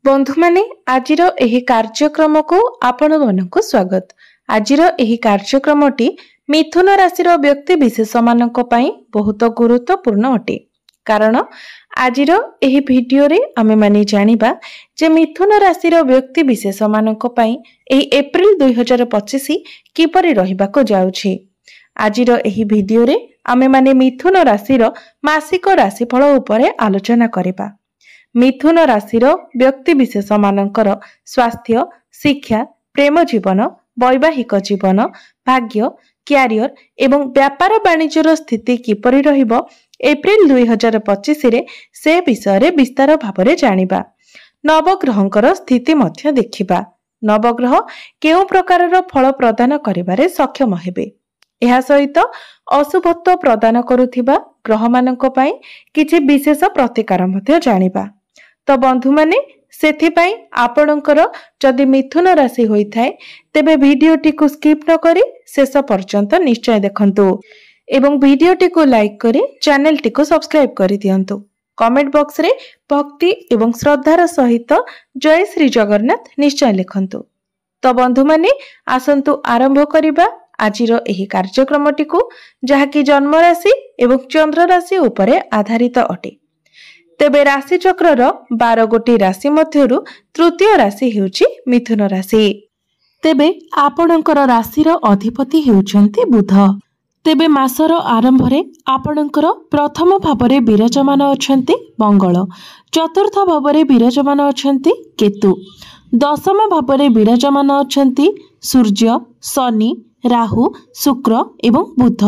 बंधु माने आजिर एही कार्यक्रम को आपण मनकु स्वागत। आजिर एही कार्यक्रमटी मिथुन राशिर व्यक्ति विशेष मानक पई बहुत गुरुत्वपूर्ण अटे। कारण आजिर एही वीडियो रे आमे माने जानिबा जे मिथुन राशिर व्यक्ति विशेष मानक पई एही एप्रिल 2025 किपरि रहिबाको जाउछि। आजिर एही वीडियो रे आमे माने मिथुन राशिर मासिक राशिफल उपरे आलोचना करिबा। मिथुन राशिर व्यक्ति विशेष मानकर स्वास्थ्य, शिक्षा, प्रेम जीवन, वैवाहिक जीवन, भाग्य, क्यारियर एवं व्यापार वाणिज्यर स्थिति किपरि रहिबो एप्रिल 2025 रे से विषय रे विस्तार भाबरे जानिबा। नवग्रहंकर स्थिति मध्य देखिबा। नवग्रह केउ प्रकारर फल प्रदान करिबारे सक्षम हेबे। एहा सहित अशुभत्व प्रदान करुथिबा ग्रह मानक पई किछि विशेष प्रतिकार मध्य जानिबा। तो बंधु माने सेथिपाई आपणकर जदि मिथुन राशि होई थाए तेबे वीडियोटी को स्किप न करी शेष पर्यंत निश्चय देखंतु एवं वीडियोटी को लाइक करी चैनल को सब्सक्राइब करी दियंतु। कमेंट बॉक्स रे भक्ति एवं श्रद्धार सहित जय श्री जगन्नाथ निश्चय लिखंतु। तो बंधु माने आसंतु आरंभ करिबा आजिर एही कार्यक्रमटी को जहाकी जन्म राशि एवं चंद्र राशि उपरे आधारित अटे। तेबे राशि चक्रर 12 गोटी राशि मध्यरु तृतीय राशि हेउची मिथुन राशि। तेबे आपणकर राशिर अधिपति हेउचंती बुध। तेबे मासर आरंभ रे आपणकर प्रथम भावरे विराजमान अछंती मंगल, चतुर्थ भावरे विराजमान अछंती केतु, दशम भावरे विराजमान अछंती सूर्य, शनि, राहु, शुक्र एवं बुध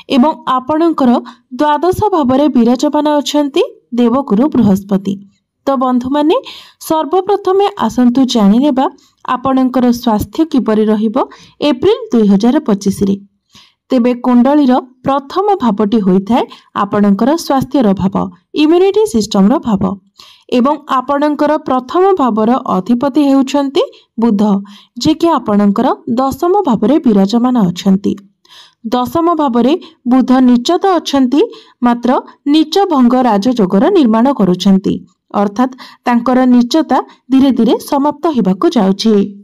एवं आपणकर द्वादश भावरे विराजमान अछंती देवगुरु बृहस्पति। तो बंधु माने सर्वप्रथमे आसंतु जानि नेबा आपणकर स्वास्थ्य किपरि रहिबो एप्रिल 2025 रे। तेबे कुंडलीर प्रथम भावटी होइथाय आपणकर स्वास्थ्यर भाव, इम्यूनिटी सिस्टम रो भाव एवं आपणकर प्रथम भावर अधिपति हेउछंती बुध, जे कि आपणकर दशम भावरे विराजमान अछंती। दशम भावरे बुध नीचत अछंती, मात्र नीच भंग राजयोगर निर्माण करुछंती, अर्थात तांकर नीचता धीरे धीरे समाप्त हेबाकु जाउछि।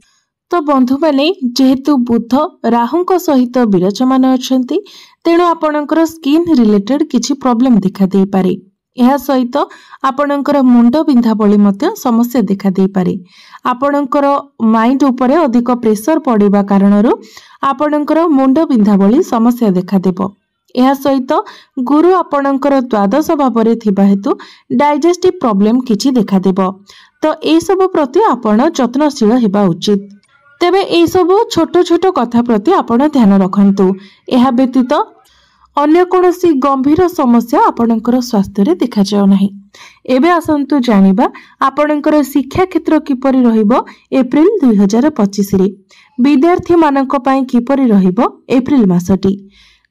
तो बंधु माने जेहेतु बुध राहुंक सहित विराजमान अछंती तेणु आपणकर स्किन रिलेटेड किछि प्रॉब्लम देखा देई पारे। एहा सहित आपणकर मुंड बिंधा बळी मध्य समस्या देखा देई पारे। आपणकर माइंड उपरे अधिक प्रेशर पड़िबा कारणरू आपणकर मुंड बिंधा बळी समस्या देखा देबो। एहा सहित गुरु आपणकर द्वादश भावरे थिबा हेतु डाइजेस्टिव प्रॉब्लम किछि देखा देबो। तो ए सब प्रति आपण यत्नशील हेबा उचित। तेबे ए सब छोट छोट कथा प्रति आपण ध्यान रखंतु। एहा व्यतीत अन्य कोनोसी गंभीर समस्या आपणकर स्वास्थ्य रे देखा जाय नाही। एबे आसंतु जानिबा आपणकर शिक्षा क्षेत्र किपरि रहिबो एप्रिल 2025 रे। विद्यार्थी मानक पई किपरि रहिबो एप्रिल मासटी।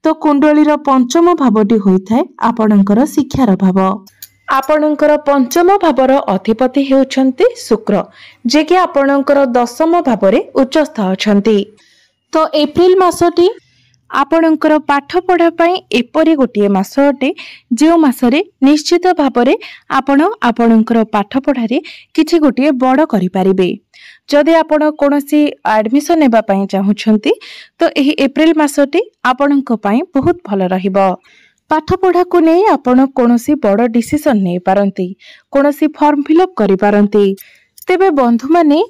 तो कुंडलीर पंचम भावटी होइथाय आपणकर शिक्षार भाव। आपणकर पंचम भावर अधिपति हेउछंती शुक्र, जे कि आपणकर दशम भावरे उच्चस्थ अछंती। तो एप्रिल मासटी आपणकर पाठ पढ़ा पई एपरी गोटे मास अटे जो मासरे निश्चित भावरे आपणकर पाठ पढ़ारे किछि गोटे बड़ करि पारिबे। जदि आपण कोनोसी एडमिशन नेबा पई चाहुछंती तो एही एप्रिल मासटी आपणक पई बहुत भल रहिबो। पाठ पढ़ा को नै आपण कोनोसी बड़ डिसिजन नै पारंती, कोनोसी फॉर्म फिलअप करि पारंती। तेबे बंधु माने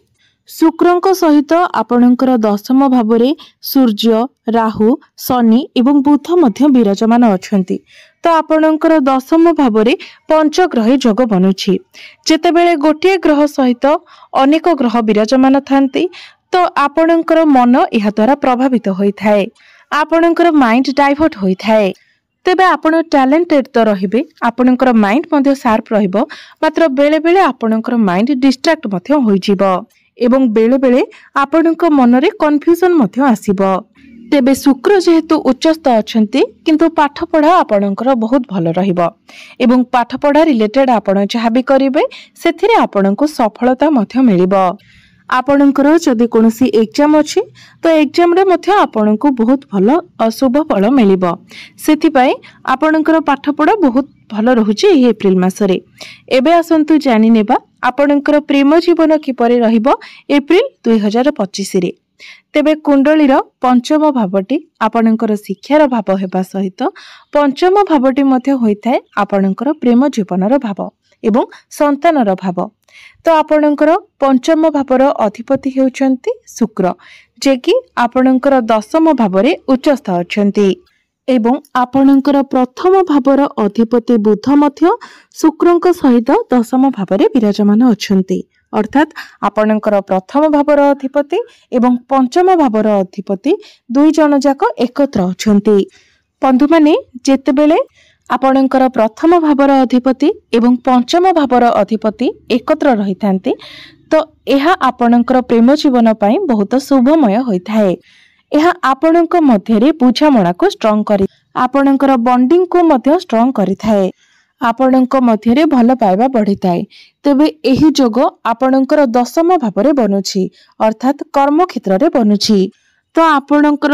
शुक्रंक सहित आपणकर दशम भावरे सूर्य, राहु, शनि एवं बुध मध्य विराजमान अछंती। तो आपणकर दशम भावरे पंचग्रही जोग बनुछि। जेतेबेले गोटे ग्रह सहित अनेक ग्रह विराजमान थांती तो आपणकर मन एहा द्वारा प्रभावित होइथाय, आपणकर माइंड डाइवर्ट होइथाय। तेबे आपण टैलेंटेड तो रहिबे, आपणकर माइंड मध्य शार्प रहिबो, मात्र बेले बेले आपणकर माइंड डिस्ट्रैक्ट मध्य होई जिवो एवं बेले बेले आपणक मनरे कन्फ्यूजन मध्य आसीबो। तेबे शुक्र जेहेतु उच्चस्थ अछंती किंतु पाठ पढ़ा आपणकर बहुत भल रहिबो एवं पाठ पढ़ा रिलेटेड आपण जहाँ भी करिवे सेथिरे आपणको सफलता मध्य मिलिबो। आपणकर जदि कोनोसी एग्जाम अछि तो एग्जाम रे मध्य आपनकु बहुत भलो शुभ फल मिलिबो। सेथिपाई आपणकर पाठपढ़ा बहुत भलो रहुछि एही एप्रिल मासरे। एबे आसंतु जानि नेबा आपणकर प्रेम जीवन किपरि रहिबो एप्रिल 2025 रे। तेबे कुंडलीर पंचम भावटी आपणकर शिक्षार भाव हेबा सहित पंचम भावटी मध्य होइथाय आपणकर प्रेम जीवनर भाव एवं संतानर भाव। तो आपणकर पंचम भावर अधिपति हेउचंती शुक्र, जे कि आपणकर दशम भावरे उच्चस्थ अछंती एवं आपणकर प्रथम भावर अधिपति बुध मध्य शुक्रंक सहित दशम भावरे विराजमान अछंती। अर्थात आपणकर प्रथम भावर अधिपति एवं पंचम भावर अधिपति दुई जन जाक एकत्र अछंती। बंधु माने जेतेबेले आपणकर प्रथम भावर अधिपति एवं पंचम भावर अधिपति एकत्र रहिथांती तो यह आपणकर प्रेम जीवन पाई बहुत शुभमय होइथाए। यह आपणक मध्यरे बुझामणा को स्ट्रांग करी आपणकर बॉन्डिंग को मध्य स्ट्रांग करिथाए। आपणक मध्यरे भल पाइबा बढ़िथाए। तेबे एही जोग आपणकर दशम भावरे बनुछि अर्थात कर्म क्षेत्र रे बनुछि। तो आपणकर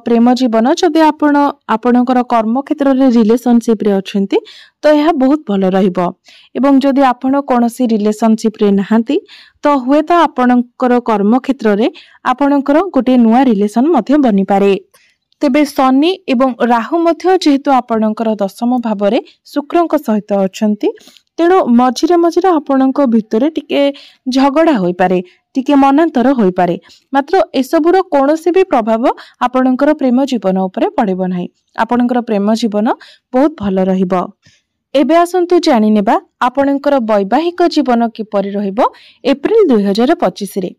प्रेम जीवन जदि आपणकर कर्म क्षेत्र रे रिलेशनशिप रे अछंती तो यह बहुत भल रहिबो। एवं जदि आपण कोनोसी रिलेशनशिप रे नहांती तो हुए तो आपणकर कर्म क्षेत्र रे आपणकर गोटे नुआ रिलेशन मध्य बनि पारे। तेबे शनि एवं राहु मध्य जेहेतु आपणकर दशम भावरे शुक्रंक सहित अछंती तेणु मझिरे मझिरे आपणक भितरे टिके झगड़ा होई पारे, टिके मनांतर होई पारे। मात्र एसबुर कोनोसी भी प्रभाव आपणकर प्रेम जीवन उपरे पड़िबो नाही। आपणकर प्रेम जीवन बहुत भल रहिबो। एबे आसंतु जानि नेबा आपणकर वैवाहिक जीवन किपरि रहिबो एप्रिल 2025 रे।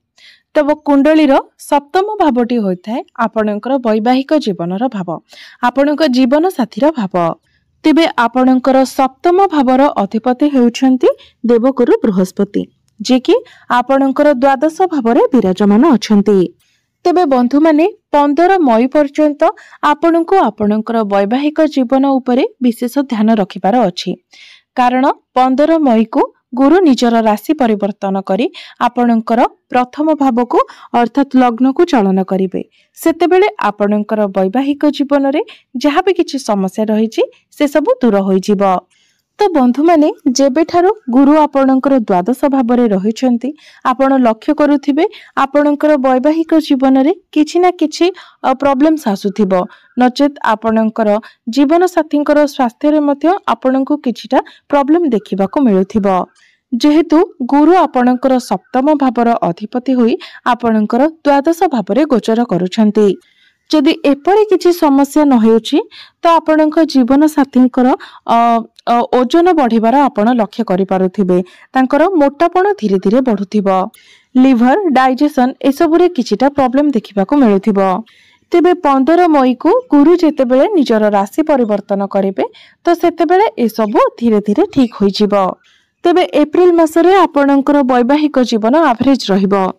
तब कुंडलीर सप्तम भावटी होइथाय आपणकर वैवाहिक जीवनर भाव, आपणक जीवन साथीर भाव। तेबे आपणकर सप्तम भावर अधिपति हेउछंती देवगुरु बृहस्पति, जे कि आपणकर द्वादश भावरे विराजमान अछंती। तेबे बंधु माने 15 मई पर्यंत आपणको आपणकर वैवाहिक जीवन उपरे विशेष ध्यान रखिबार अछि। कारण 15 मई को गुरु निजर राशि परिवर्तन करी आपणकर प्रथम भाव को अर्थात लग्न को चलन करिवे। सेतेबेले आपणकर वैवाहिक जीवन रे जहाँ भी किछि समस्या रहिछि से सब दूर होई जिवो। तो बंधु माने जेबे ठारो गुरु आपणकर द्वादश भावरे रहिछंती आपण लक्ष्य करूथिबे आपणकर वैवाहिक जीवन रे किछि ना किछि प्रॉब्लम्स आसुथिबो, नचेत आपणकर जीवन साथींकर स्वास्थ्य रे मध्य आपणको किछिटा प्रॉब्लम देखिबाको मिलुथिबो। जेहेतु गुरु आपणकर सप्तम भावर अधिपति होई आपणकर द्वादश भावरे गोचर करूछंती। जदि एपरि किछि समस्या न हेउछि तो आपणक जीवन साथींकर ओजन बढ़िबार आपण लक्ष्य करि पारुथिबे। तांकर मोटापण धीरे धीरे बढ़ुथिबो। लिवर डाइजेशन एसबुरे किछिटा प्रॉब्लम देखिबाको मिलुथिबो। तेबे 15 मई को गुरु जेतेबेले निजर राशि परिवर्तन करिवे तो सेतेबेले एसबु धीरे धीरे ठीक होई जिवो। तेबे एप्रिल मासरे आपणकर वैवाहिक जीवन एवरेज रहिबो।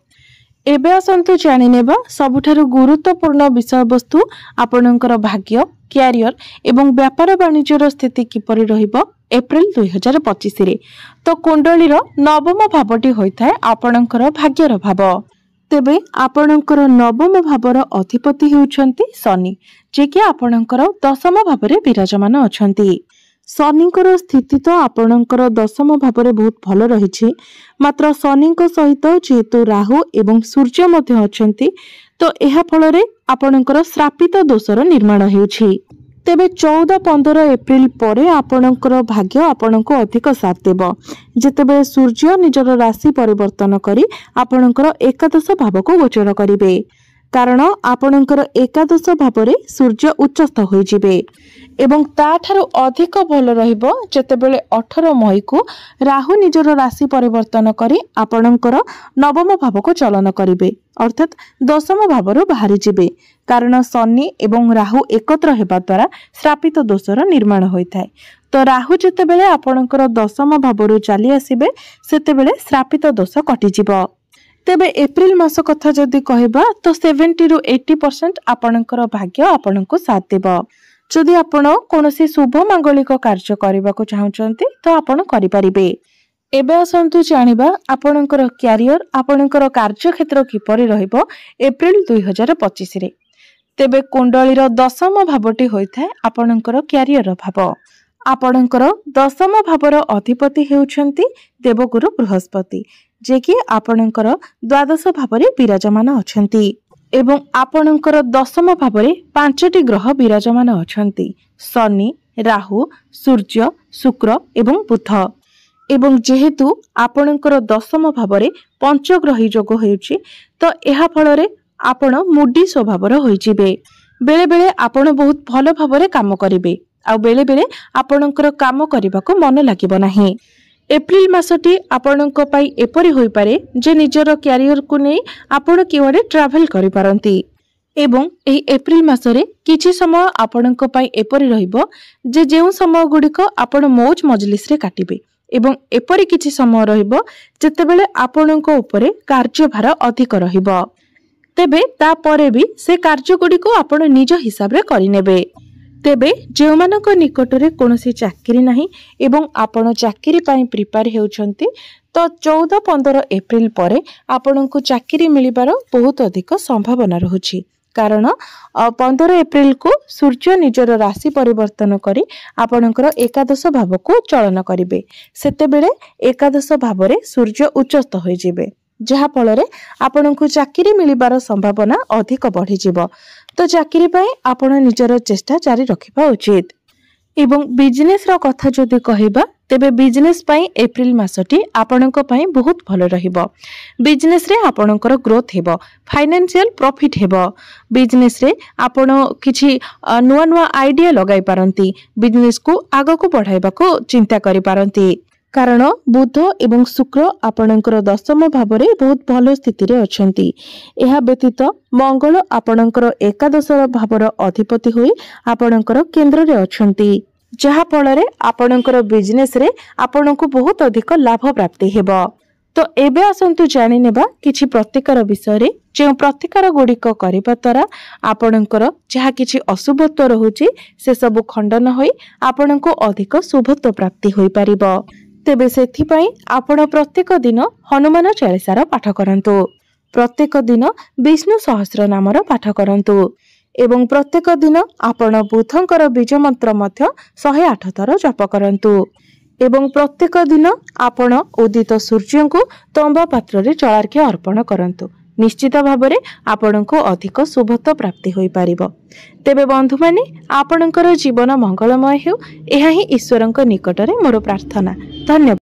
एबे आसंतु जानि नेबा सबुठारु गुरुत्वपूर्ण विषय वस्तु आपणकर भाग्य, क्यारियर एवं व्यापार वाणिज्यर स्थिति किपरि रहिबो एप्रिल 2025 रे। तो कुंडलीर नवम भावटी होइथाय आपणकर भाग्यर भाव। तेबे आपणकर नवम भावर अधिपति हेउछंती शनि, जे कि आपणकर दशम भावरे विराजमान अछंती। शनिंकर स्थिति तो आपणकर दशम भावरे बहुत भल रहिछि। मात्र शनिंक सहित जेहेतु राहु एवं सूर्य मध्य अछंती तो एहा फलरे आपणकर श्रापित दोषर निर्माण हेउछि। तेबे 14-15 एप्रिल परे आपणकर भाग्य आपणको अधिक साथ देबो। जेतेबे सूर्य निजर राशि परिवर्तन करी आपणकर एकादश भाव को गोचर करिवे। कारण आपणकर एकादश भावरे सूर्य उच्चस्थ होई जिवे एवं ताठारु अधिक भल रहिबो जेतेबेले 18 मई को राहु निजर राशि परिवर्तन करी आपणकर नवम भाव को चलन करिवे, अर्थात दशम भावरु बाहरी जिवे। कारण शनि एवं राहु एकत्र हेबा द्वारा श्रापित दोषर निर्माण होइथाय। तो राहु जेतेबेले आपणकर दशम भावरु चली आसीबे सेतेबेले श्रापित दोष कटि जिवो। तेबे एप्रिल मास कथा जदि कहबा तो 70 ରୁ 80% आपणकर भाग्य आपणको साथ देबो। जदि आपण कोनोसी शुभ मांगलिक कार्य करबा को चाहउचंती तो आपण करि परिबे। एबे आसंतु जानिबा आपणकर क्यारियर आपणकर कार्यक्षेत्र किपरि रहिबो एप्रिल 2025 रे। तेबे कुंडलीर दशम भावटी होइथाय आपणकर क्यारियर भाव। आपणकर दशम भावर अधिपति हेउछंती देवगुरु बृहस्पति, जे कि आपणकर द्वादश भावरे विराजमान अछंती एवं आपणकर दशम भावरे पांचटी ग्रह विराजमान अछंती शनि, राहु, सूर्य, शुक्र एवं बुध। एवं जेहेतु आपणकर दशम भावरे पंचग्रही योग हेउछि तो एहा फलरे आपण मुडी स्वभावर होइजिबे। बेले बेले आपण बहुत भलो भावरे काम करिवे आ बेले बेले आपणकर काम करबाको मन लागिबो नाही। एप्रिल मासटी आपणक पई एपरि होई पारे जे निजर क्यारियर को नै आपण किवाडे ट्रैवल करि पारंती एवं एही एप्रिल मासरे किछि समय आपणक पई एपरि रहिबो जे जेउ समय गुडिक आपण मौज मजलिस रे काटिबे एवं एपरि किछि समय रहिबो जेतेबेले आपणक उपरे कार्यभार अधिक रहिबो। तेबे ता परे भी से कार्य गुडिको आपण निज हिसाब रे करिनेबे। तेबे जेउमानक निकटरे कोनोसी चाकरी नाही एवं आपण चाकरी पई प्रिपेयर हेउछंती तो 14-15 एप्रिल परे आपणको चाकरी मिलिबार बहुत अधिक संभावना रहुछि। कारण 15 एप्रिल को सूर्य निजर राशि परिवर्तन करी आपणकर एकादश भाव को चलन करिवे। सेतेबेले एकादश भावरे सूर्य उच्चस्थ होई जिवे, जहा फलरे आपणको चाकरी मिलिबार संभावना अधिक बढ़ी जिवो। तो चाकरी पई आपण निजर चेष्टा जारी रखिबा उचित। एवं बिजनेस रो कथा जदि कहिबा तेबे बिजनेस पई एप्रिल मासटी आपणक पई बहुत भलो रहिबो। बिजनेस रे आपणकर ग्रोथ हेबो, फाइनेंशियल प्रॉफिट हेबो। बिजनेस रे आपण किछि नुवा नुवा आइडिया लगाई पारंती, बिजनेस को आगो को बढ़ाइबा को चिंता करि पारंती। कारण बुध एवं शुक्र आपणकर दशम भावरे बहुत भलो स्थिति रे अछंती। एहा व्यतीत मंगल आपणकर एकादश भावर अधिपति होई आपणकर केंद्र रे अछंती, जहा फलरे आपणकर बिजनेस रे आपणको बहुत अधिक लाभ प्राप्ति हेबो। तो एबे आसंतु जानि नेबा किछि प्रतिकार विषय रे, जे प्रतिकार गुडिक करिबा तरा आपणकर जहा किछि अशुभत्व रहुछि से सब खंडन होई आपणको अधिक शुभत्व प्राप्ति होई परिबो। तेबे सेथि पई आपण प्रत्येक दिन हनुमान चालीसार पाठ करंतु, प्रत्येक दिन विष्णु सहस्र नामर पाठ करंतु एवं प्रत्येक दिन आपण बुधंकर बीज मंत्र मध्य 108 थर जप करंतु एवं प्रत्येक दिन आपण उदित सूर्य को तंबा पात्र रे जलार्घ्य अर्पण करंतु। निश्चित भावरे आपणको अधिक शुभत्व प्राप्ति होई पारिबो। तेबे बंधु माने आपणकर जीवन मंगलमय हेउ, एहा ही ईश्वरंक निकटरे मोर प्रार्थना। धन्यवाद।